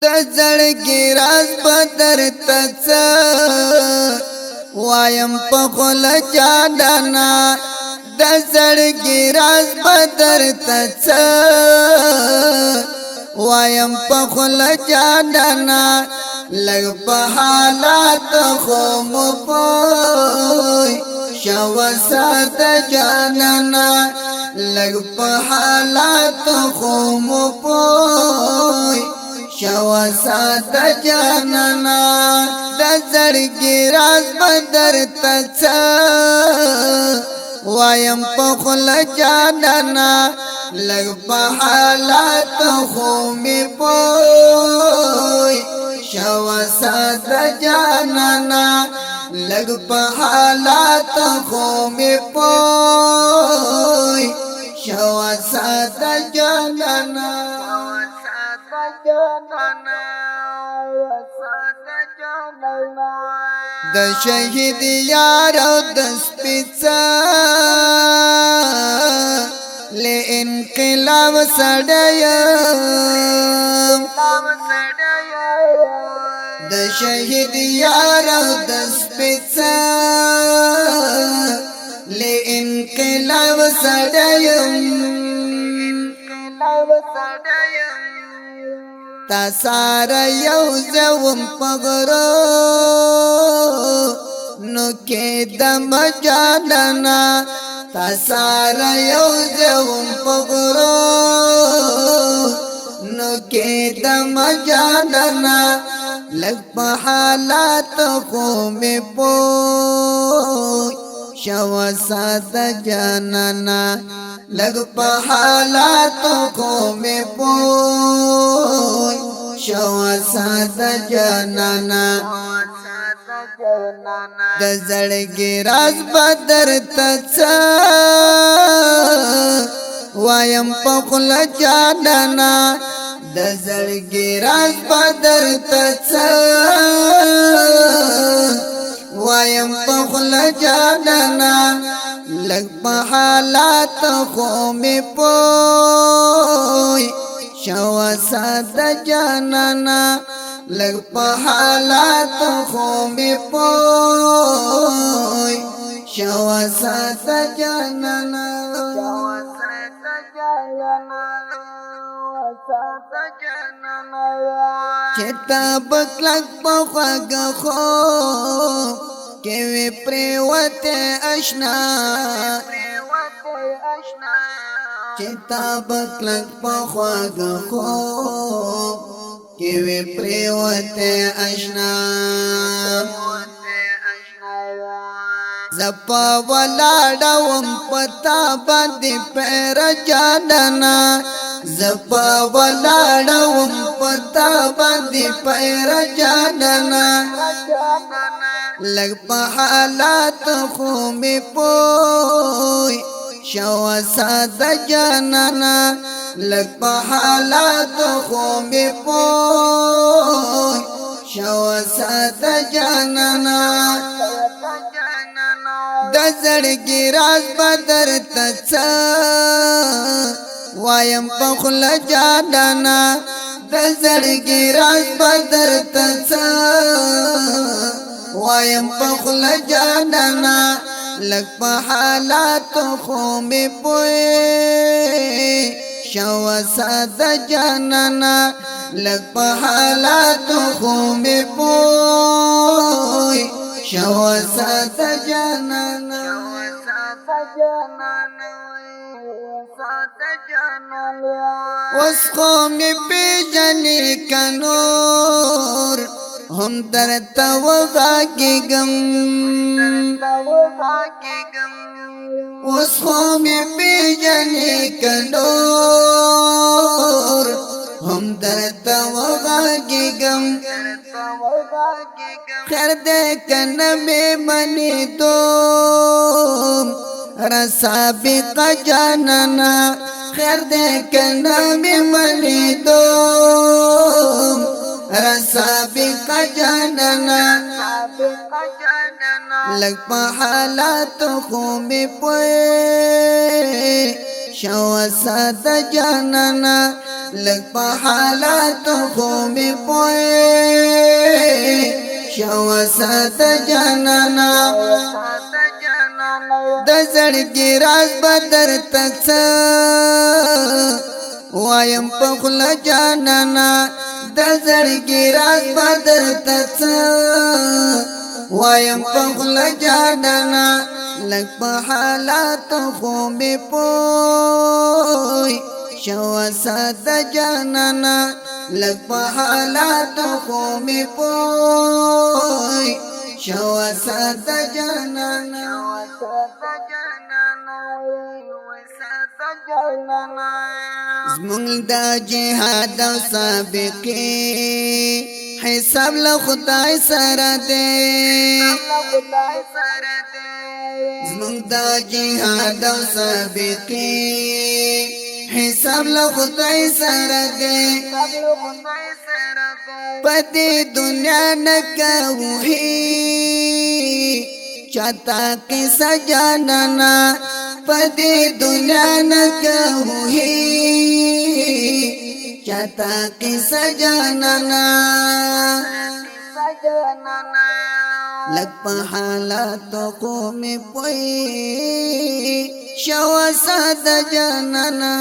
د زړګي راز بدر تڅ وایم په خل جانانا د زړګي راز بدر تڅ وایم په خل جانانا لګ په حالات خو مو پوي شو سات جانانا لګ په حالات خو مو پوي شو سات جانانا د زړګي راز بدر تڅ وایم په خل جانانا لګ په حالات خو می پوي شو سات جانانا لګ په حالات خو می پوي شو سات جانانا د شهید یار او د سپیڅا له انقلاب سړیم د شهید یار او د سپیڅا له انقلاب سړیم تا سارا یو زوم پغرو نو کې د مجاننا تا سارا یو زوم پغرو نو کې د مجاننا لګ په حالات خو می پوي شو سات جانانا لګ په حالات خو می پوي شو سات جانانا د زړګي راز بدر تڅ وایم په خل جانانا د زړګي راز بدر تڅ وایم په خل جانانا لګ په حالات خو می پوي شو سات جانانا لګ په حالات خو می پوي شو سات جانانا چتا بکلک په خواږه خو کې وی پریوته آشنا چتا بکلک په خواږه خو کې وی پریوته آشنا زپا ولاړم پتا باندې پیر جانانا زپا ولاړم پتا باندې پیر جانانا لګ په حالات خو می پوي شو سات جانانا لګ په حالات خو می پوي شو سات جانانا د زړګي راز بدر تڅ وایم په خل جانانا د زړګي راز بدر تڅ وایم په خل جانانا لګ په حالات خو می پوي شو سات جانانا لګ په حالات خو می پوي شو سات جانانا وس خو می پیجنې کنور هم درته وغږېږم وس خو می پیجنې کنور هم درته وغږېږم خیر دې کنه مې منې دوم را سابق جانانا خیر دې کنه مې منې دوم را سابق جانانا لګ په حالات خو می پوي شو سات جانانا لگ پا حالاتو خو می پوی شوا سات جانانا د زړګي راز بدر تڅ وایم په خل جانانا د زړګي راز بدر تڅ وایم په خل جانانا لگ پا حالاتو خو می پوی شوا سات جانانا لگ پا حالاتو خو می پوی شوا سات جانانا زمونږ دا جهاد او سابقې حساب له خدای سره دی زمونږ دا جهاد او سابقې حساب له خدای سره دی پدې دنیا نه کوي چاته کې سجانا پدې دنیا نه کوي چاته کې سجانا لگ پا حالاتو کو می پوئی شوا ساد جانانا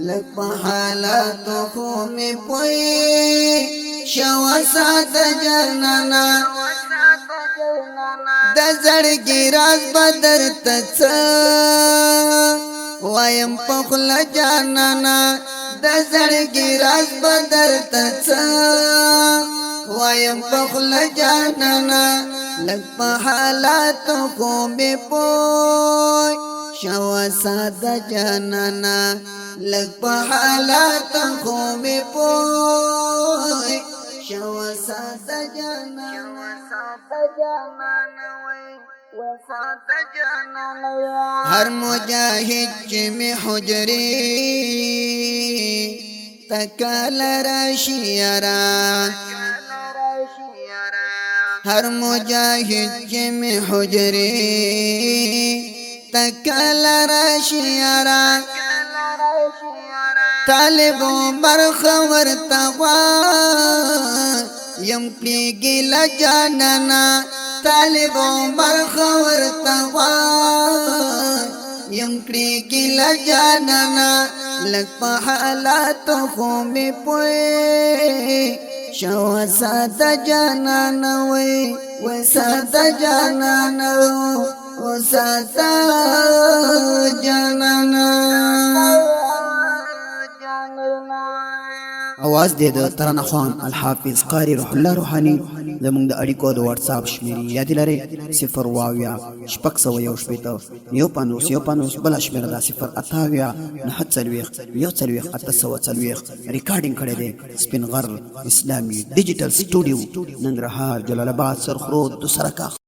لگ پا حالاتو کو می پوئی شوا ساد جانانا د زړګي راز بدر تڅ وایم په خل جانانا د زړګي راز بدر تڅ وایم په خل جانانا لگ پا حالاتو کو می پوی شوا ساد جانانا لگ پا حالاتو کو می پوی شوا ساد جانانا ہر مجاہد جمی حجری تکال راشیارا ہر مجاہد جمی حجری تکال راشیارا طالبو برخور تغوار یم کلیگی لجانانا طالبو برخور تغوار یم کلیگی لجانانا لگ پا حالاتو خو می پوئی شوا ساد جانانا وی ساد جانانا و ساد جانانا आवाज दे د ترانه خوان الحافظ قاری روح الله روحانی زمونږ د اړیکو د واتس اپ شمیرې یاد لرئ 0 واویا شپږ سوه یو شپېته یو پنځوس بله شمېره ده 0 اتاویا نهه څلوېښت یو څلوېښت اته سوه څلوېښت ریکارډینګ کړی دی سپین غر اسلامي ډیجیټل سټوډیو ننګرهار جلال آباد سرخ رود دوسرکه